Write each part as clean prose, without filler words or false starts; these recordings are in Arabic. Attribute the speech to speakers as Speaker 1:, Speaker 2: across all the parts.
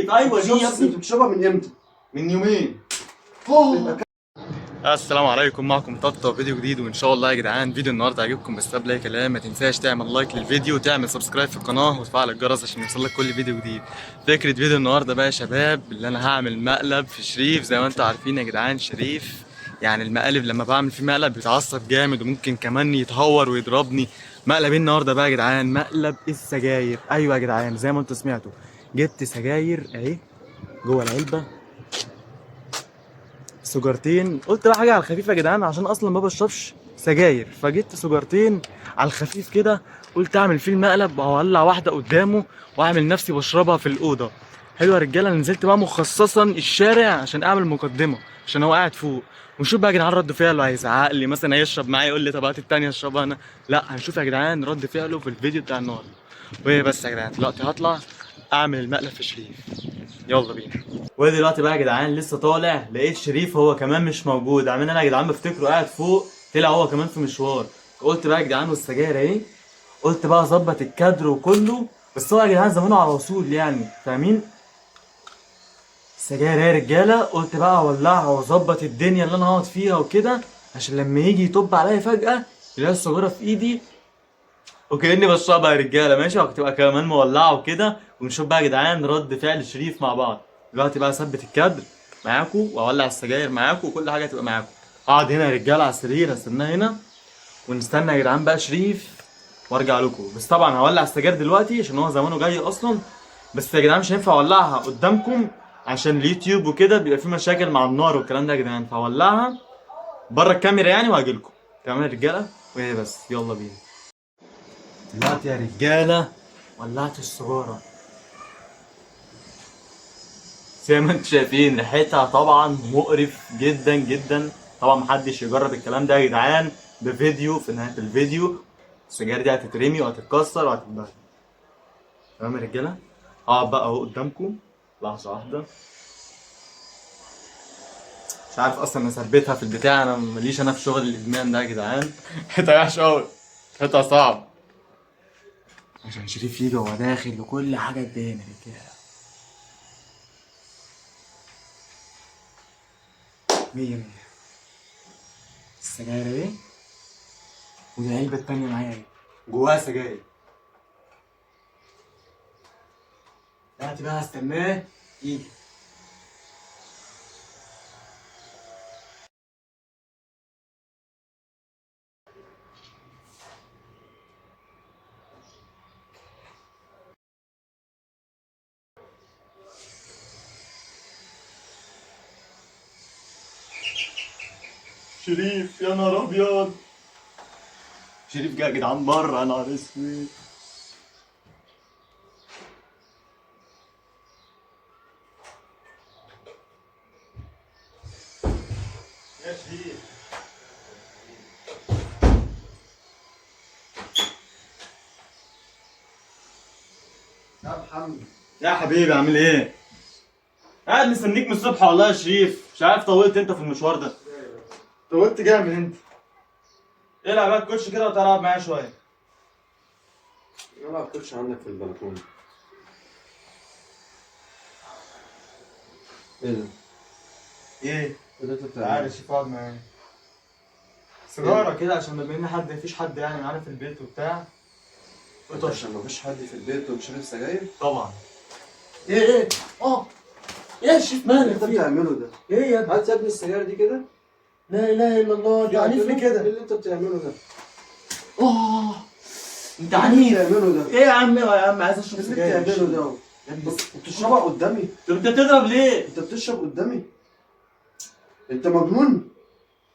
Speaker 1: شريف. ايوه دي يا ابني.
Speaker 2: انت بتشربها من امتى؟
Speaker 1: من يومين. السلام عليكم، معكم ططة فيديو جديد، وان شاء الله يا جدعان فيديو النهارده عجبكم. بس قبل اي كلام ما تنساش تعمل لايك للفيديو وتعمل سبسكرايب في القناه وتفعل الجرس عشان يوصلك كل فيديو جديد. فكره فيديو النهارده بقى يا شباب اللي انا هعمل مقلب في شريف. زي ما انتم عارفين يا جدعان شريف يعني المقالب لما بعمل فيه مقلب بيتعصب جامد وممكن كمان يتهور ويضربني. مقلب النهارده بقى يا جدعان مقلب السجاير. ايوه يا جدعان زي ما انتم سمعتوا، جبت سجاير اهي جوه العلبه، سجارتين. قلت بقى حاجه على الخفيف يا جدعان عشان اصلا ما بشربش سجاير، فجبت سجارتين على الخفيف كده. قلت اعمل فيه المقلب واولع واحده قدامه واعمل نفسي بشربها في الاوضه. حلوه يا رجاله. نزلت بقى مخصصا الشارع عشان اعمل مقدمه عشان هو قاعد فوق، ونشوف بقى يا جدعان رد فعله. هيزعق لي مثلا، هيشرب معايا يقول لي طب هات التانيه اشربها انا؟ لا، هنشوف يا جدعان رد فعله في الفيديو بتاع النهارده. وايه بس يا جدعان دلوقتي هطلع اعمل المقلب في شريف. يلا بينا. ودلوقتي بقى يا جدعان لسه طالع لقيت شريف هو كمان مش موجود. عاملين انا يا جدعان بفتكره قاعد فوق، طلع هو كمان في مشوار. قلت بقى يا جدعان والسجاير اهي، قلت بقى اظبط الكادر وكله. بس هو يا جدعان زمانه على وصول يعني، فاهمين؟ السجاير اهي يا رجاله. قلت بقى اولعها واظبط الدنيا اللي انا هقعد فيها وكده عشان لما يجي يطب عليا فجأة يلاقي السجارة في ايدي وكأني بشربها يا رجاله. ماشي، وهتبقى كمان مولعه وكده. ونشوف بقى يا جدعان رد فعل شريف مع بعض. دلوقتي بقى اثبت الكادر معاكم واولع السجاير معاكم وكل حاجه هتبقى معاكم. اقعد هنا يا رجاله على السرير هستناه هنا ونستنى يا جدعان بقى شريف وارجع لكم. بس طبعا هولع السجاير دلوقتي عشان هو زمانه جاي اصلا. بس يا جدعان مش هينفع اولعها قدامكم عشان اليوتيوب وكده بيبقى فيه مشاكل مع النار والكلام ده يا جدعان، فهولعها بره الكاميرا يعني وهاجي لكم. تمام يا رجاله؟ وايه بس يلا بينا. دلوقتي يا رجالة ولعت السجارة زي ما انتم شايفين. ريحتها طبعا مقرف جدا جدا. طبعا محدش يجرب الكلام ده يا جدعان. بفيديو في نهاية الفيديو السجاير دي هتترمي وهتتكسر وهتتبهدل. تمام يا رجالة؟ اقعد بقى اهو قدامكم لحظة واحدة. مش عارف اصلا اثبتها في البتاع، انا ماليش انا في شغل الادمان ده يا جدعان. ريحتها وحشة قوي، ريحتها صعب. عشان شريف يجي وهو داخل وكل حاجة تبان يا رجالة. مية مية. السجاير اهي والعلبة التانية معايا اهي جواها سجاير. دلوقتي بقى هستناه يجي. شريف يا نهار ابيض. شريف جه يا جدعان بره، يا نهار اسود. يا شريف
Speaker 2: يا محمد
Speaker 1: يا حبيبي عامل ايه؟ قاعد مستنيك من الصبح والله يا شريف. مش عارف طولت انت في المشوار ده. طولت جامد انت. العب بقى الكوتش كده وتعالى العب معايا شويه.
Speaker 2: انا ما باكلش عندك في البلكونه. ايه ده؟
Speaker 1: ايه؟
Speaker 2: ايه ده انت
Speaker 1: تعالى
Speaker 2: بتعمله؟
Speaker 1: يا شريف اقعد معايا. سيجاره كده عشان بما ان مفيش حد يعني معانا في البيت وبتاع.
Speaker 2: انت عشان مفيش حد في البيت وبشرب سجاير؟
Speaker 1: طبعا. ايه ايه يا شريف
Speaker 2: اللي
Speaker 1: مالك
Speaker 2: انت
Speaker 1: فيه؟
Speaker 2: بتعمله ده؟
Speaker 1: ايه يا ابني؟
Speaker 2: هات يا ابني السجاير دي كده.
Speaker 1: لا اله الا الله، انت عنيف ليه
Speaker 2: ايه
Speaker 1: كده؟
Speaker 2: اللي انت بتعمله ده؟
Speaker 1: اه انت
Speaker 2: ايه اللي
Speaker 1: عنيف.
Speaker 2: بتعمله ده؟
Speaker 1: ايه يا عم يا عم عايز اشرب
Speaker 2: ايه اللي
Speaker 1: سجاير.
Speaker 2: بتعمله ده؟
Speaker 1: يا ابني
Speaker 2: وبتشربها قدامي؟
Speaker 1: طب انت بتضرب ليه؟
Speaker 2: انت بتشرب قدامي؟ انت مجنون؟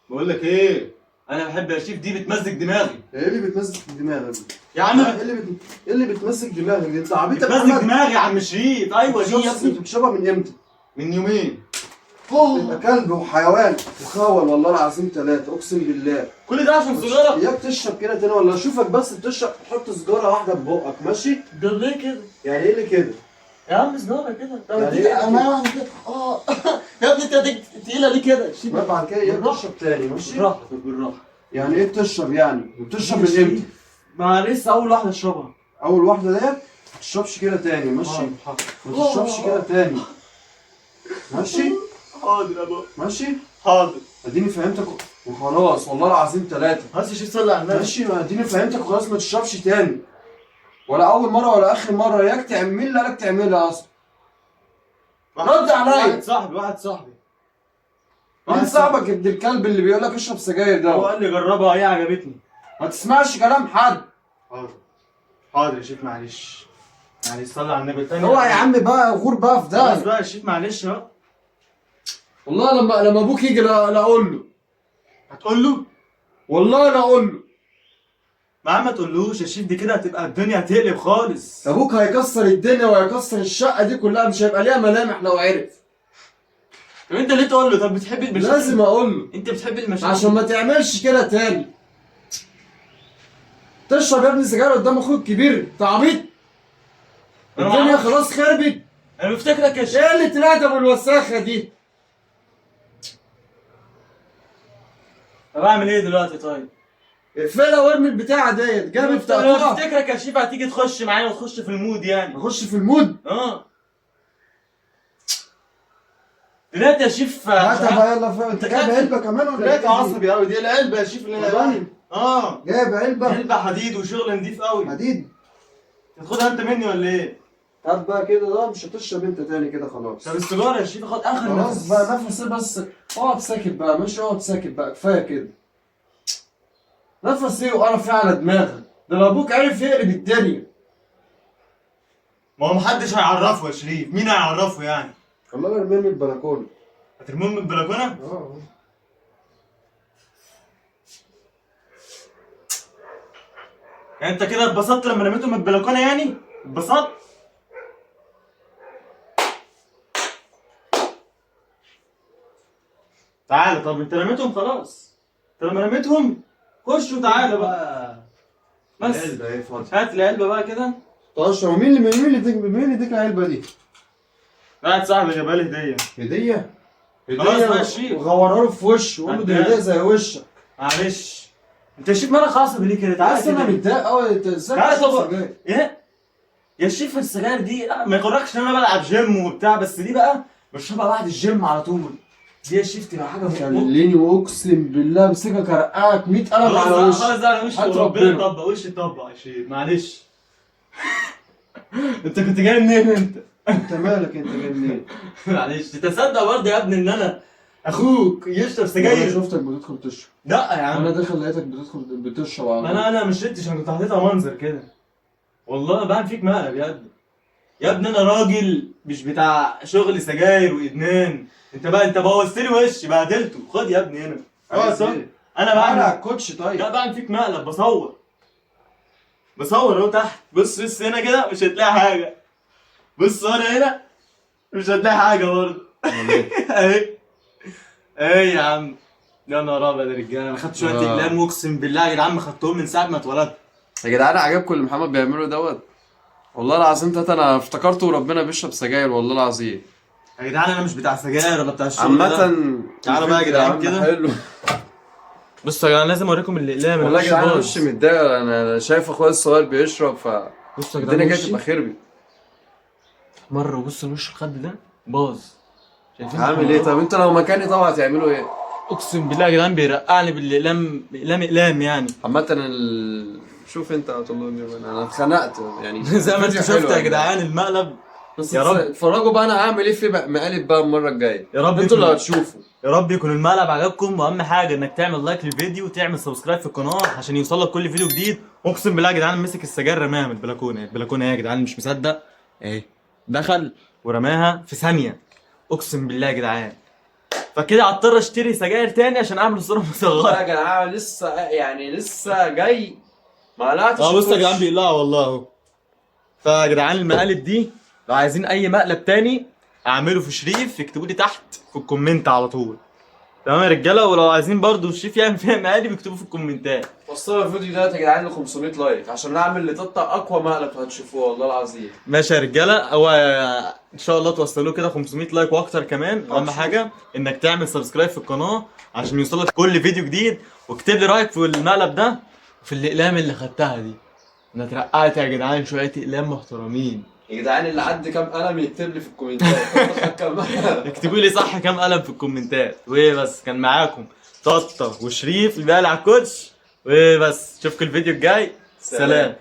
Speaker 1: بقول لك ايه، انا بحب يا شريف دي بتمزج دماغي.
Speaker 2: ايه اللي بتمزج دماغك دي؟
Speaker 1: يا عم
Speaker 2: ايه اللي بتمزج دماغك دي؟ انت عبيط يا
Speaker 1: بتمزج
Speaker 2: محمد؟
Speaker 1: دماغي يا عم شريف. ايوه دي يا
Speaker 2: انت
Speaker 1: ابني.
Speaker 2: بتشربها من امتى؟
Speaker 1: من يومين.
Speaker 2: انت كلب وحيوان وخول والله العظيم ثلاثة اقسم بالله.
Speaker 1: كل ده عشان سيجاره؟
Speaker 2: اياك تشرب كده تاني ولا اشوفك بس بتشرب تحط سيجاره واحده في بقك ماشي؟
Speaker 1: ده ليه كده؟
Speaker 2: يعني ايه اللي كده؟
Speaker 1: يا عم سيجاره كده. طب
Speaker 2: يعني
Speaker 1: دي
Speaker 2: ايه
Speaker 1: انا واحده كده. يا ابني انت تقيله ليه كده؟ شريف
Speaker 2: ما بعد كده اياك
Speaker 1: بالراحة.
Speaker 2: تشرب تاني ماشي؟
Speaker 1: بالراحه بالراحه.
Speaker 2: يعني ايه بتشرب يعني؟ وبتشرب من امتى؟
Speaker 1: ما لسه اول واحده اشربها.
Speaker 2: اول واحده ديت؟ ما تشربش كده تاني ماشي؟
Speaker 1: حاضر.
Speaker 2: ما تشربش كده تاني ماشي؟
Speaker 1: حاضر يا بابا.
Speaker 2: ماشي؟
Speaker 1: حاضر.
Speaker 2: اديني فهمتك وخلاص والله العظيم 3.
Speaker 1: بس يا شيف صلي على النبي.
Speaker 2: ماشي ما اديني فهمتك وخلاص ما تشربش تاني. ولا اول مره ولا اخر مره، ياك تعمل اللي قالك تعملها اصلا. رد عليا.
Speaker 1: واحد صاحبي.
Speaker 2: مين صاحبك ابن الكلب اللي بيقول لك اشرب سجاير ده؟
Speaker 1: هو قال لي جربها هي عجبتني.
Speaker 2: ما تسمعش كلام حد.
Speaker 1: حاضر يا شيف معلش. معلش صلي على النبي تاني.
Speaker 2: اوعى يا عم بقى غور بقى في
Speaker 1: خلاص
Speaker 2: ده.
Speaker 1: بقى يا شيف معلش اهو.
Speaker 2: والله لما ابوك يجي لا اقول له.
Speaker 1: هتقول له؟
Speaker 2: والله لا اقول له.
Speaker 1: ما عم ما تقولوش يا شيف، دي كده هتبقى الدنيا هتقلب خالص.
Speaker 2: ابوك هيكسر الدنيا وهيكسر الشقه دي كلها، مش هيبقى ليها ملامح لو عرف.
Speaker 1: طب انت ليه تقول له؟ طب بتحب المشاكل؟
Speaker 2: لازم اقول له
Speaker 1: انت بتحب المشاكل
Speaker 2: عشان ما تعملش كده تاني. تشرب يا ابني سجاير قدام اخوك الكبير، انت عبيط؟ الدنيا خلاص خربت.
Speaker 1: انا بفتكرك يا شيف.
Speaker 2: ايه اللي الادب والوساخه دي؟
Speaker 1: طب اعمل ايه دلوقتي طيب؟
Speaker 2: اقفلها وارمي البتاعه ديت، جابت
Speaker 1: انا
Speaker 2: تقطيع.
Speaker 1: بفتكرك يا شيف هتيجي تخش معايا وتخش في المود يعني.
Speaker 2: نخش في المود.
Speaker 1: دلوقتي يا شيف
Speaker 2: هاتها بقى يلا فوق. انت جايب علبه كمان ولا
Speaker 1: دلوقتي
Speaker 2: ايه؟
Speaker 1: عصبي قوي. دي العلبه يا شيف اللي
Speaker 2: طبعاً. جايب علبه
Speaker 1: علبه حديد وشغل نضيف قوي.
Speaker 2: حديد.
Speaker 1: تاخدها انت مني ولا ايه؟
Speaker 2: هات بقى كده، ده مش هتشرب انت تاني كده خلاص.
Speaker 1: طب السيجاره يا شيف خد اخر
Speaker 2: خلاص
Speaker 1: نفس.
Speaker 2: بقى نفس بس. اقعد ساكت بقى، مش اقعد ساكت بقى، كفايه كده. نفس ايه وقرف فيه على دماغك؟ ده لو ابوك عرف يقلب الدنيا.
Speaker 1: ما هو محدش هيعرفه يا شريف، مين هيعرفه يعني؟
Speaker 2: والله ارميه من البلكونه.
Speaker 1: هترموه من البلكونه؟
Speaker 2: اه.
Speaker 1: يعني انت كده اتبسطت لما رميته من البلكونه يعني؟ اتبسطت؟ تعالى طب انت رميتهم خلاص. انت لما رميتهم خش وتعالى بقى. بس
Speaker 2: العلبه ايه فاضي.
Speaker 1: هات العلبه بقى كده.
Speaker 2: طاش، هو مين اللي اديك العلبه دي؟
Speaker 1: واحد صاحبي جابها لي هديه.
Speaker 2: هديه؟
Speaker 1: خلاص بقى يا شيف.
Speaker 2: وغورها له في وشه وقول له دي هديه زي وشك.
Speaker 1: معلش انت يا شيف مالك عصبي ليه كده؟ تعالى
Speaker 2: بس انا
Speaker 1: كده.
Speaker 2: متضايق قوي. انت ازاي
Speaker 1: تعالى
Speaker 2: بتشرب
Speaker 1: طب
Speaker 2: سجاير؟
Speaker 1: ايه؟ يا شيف السجاير دي ما يغركش ان انا بلعب جيم وبتاع، بس دي بقى بشربها بعد الجيم على طول. دي يا شيف تبقى حاجه
Speaker 2: خليني اقسم بالله امسكك ارقعك 100 قلم على
Speaker 1: خلاص
Speaker 2: وشك.
Speaker 1: خلاص ده على وشي
Speaker 2: هات
Speaker 1: وربنا
Speaker 2: ربنا.
Speaker 1: يطبق وشي يطبق يا شيف معلش. انت كنت جاي منين انت؟
Speaker 2: انت مالك؟ انت جاي منين؟
Speaker 1: معلش تصدق برضه يا ابني ان انا اخوك يشرب
Speaker 2: انا
Speaker 1: سجاير؟
Speaker 2: شفتك بتدخل تشرب.
Speaker 1: لا يا
Speaker 2: انا
Speaker 1: عم
Speaker 2: داخل لقيتك بتشرب على
Speaker 1: ما
Speaker 2: طول.
Speaker 1: انا ما شربتش، انا كنت حاططها منظر كده. والله بعمل فيك مقلب يا ابني. يا ابني انا راجل مش بتاع شغل سجاير وادمان. انت بوظت لي وشي بهدلته. خد يا ابني هنا.
Speaker 2: عايز
Speaker 1: صح.
Speaker 2: ايه؟
Speaker 1: انا
Speaker 2: تعالى على
Speaker 1: بعمل
Speaker 2: الكوتش طيب.
Speaker 1: لا بعمل فيك مقلب. بصور اهو تحت. بص هنا كده مش هتلاقي حاجه. بص هنا مش هتلاقي حاجه برضه. اهي ايه يا عم. يا نهار ابيض يا رجاله، انا خدت شويه اقلام اقسم بالله يا جدعان ما خدتهم من ساعه ما اتولدت.
Speaker 2: يا جدعان عجبكم اللي محمد بيعمله دوت؟ والله العظيم تلاته انا افتكرته وربنا بيشرب سجاير والله العظيم.
Speaker 1: يا جدعان انا مش بتاع سجاير ولا بتاع الشغل
Speaker 2: عامة
Speaker 1: ده. تعالوا بقى يا جدعان كده.
Speaker 2: حلو.
Speaker 1: بصوا يا جدعان لازم اوريكم الاقلام.
Speaker 2: والله يا جدعان وشي متضايق، انا شايف اخويا الصغير بيشرب
Speaker 1: بصوا يا
Speaker 2: الدنيا
Speaker 1: جدعان
Speaker 2: كده تبقى خربت.
Speaker 1: مره وبصوا الوش الخد ده باظ. شايفين؟
Speaker 2: هعمل ايه؟ طب انتوا لو مكاني طبعا هتعملوا ايه؟
Speaker 1: اقسم بالله يا جدعان بيرقعني بالاقلام. اقلام يعني.
Speaker 2: عامة شوف انت هتقول انا اتخنقت يعني.
Speaker 1: زي ما انتوا
Speaker 2: فيديو حلو
Speaker 1: شفتوا يا جدعان المقلب.
Speaker 2: بس
Speaker 1: يا رب.
Speaker 2: اتفرجوا بقى انا هعمل ايه في مقالب بقى المرة الجاية.
Speaker 1: يا رب
Speaker 2: انتوا اللي
Speaker 1: يكون-
Speaker 2: هتشوفوا.
Speaker 1: يا رب يكون المقلب عجبكم، واهم حاجه انك تعمل لايك للفيديو وتعمل سبسكرايب في القناه عشان يوصلك كل فيديو جديد. اقسم بالله يا جدعان مسك السجاير رماها من البلكونه. البلكونه يا جدعان مش مصدق اهي. دخل ورماها في ثانيه. اقسم بالله يا جدعان. فكده هضطر اشتري سجاير تاني عشان اعمل صوره مصغره.
Speaker 2: يا جدعان لسه جاي ما قلعتش.
Speaker 1: بص يا جدعان بيقلعوا والله اهو. فيا جدعان المقالب دي لو عايزين اي مقلب تاني اعمله في شريف اكتبوا لي تحت في الكومنت على طول. تمام يا رجاله. ولو عايزين برضو الشريف يعمل فيها مقالب اكتبوا في الكومنتات.
Speaker 2: وصلوا الفيديو ده يا جدعان ل 500 لايك عشان نعمل لتطا اقوى مقلب هتشوفوه والله العظيم.
Speaker 1: ماشي يا رجاله. هو ان شاء الله توصلوا كده 500 لايك واكتر كمان. اهم حاجه انك تعمل سبسكرايب في القناه عشان يوصلك كل فيديو جديد. واكتب لي رايك في المقلب ده وفي الاقلام اللي خدتها دي. انا اترقعت يا جدعان، شويه اقلام محترمين.
Speaker 2: يا جدعان اللي عدى كام قلم يكتب لي في الكومنتات. كام قلم؟
Speaker 1: اكتبوا لي صح كام قلم في الكومنتات. وبس كان معاكم ططة وشريف اللي بيقلع الكوتش. وبس اشوفكم الفيديو الجاي. سلام.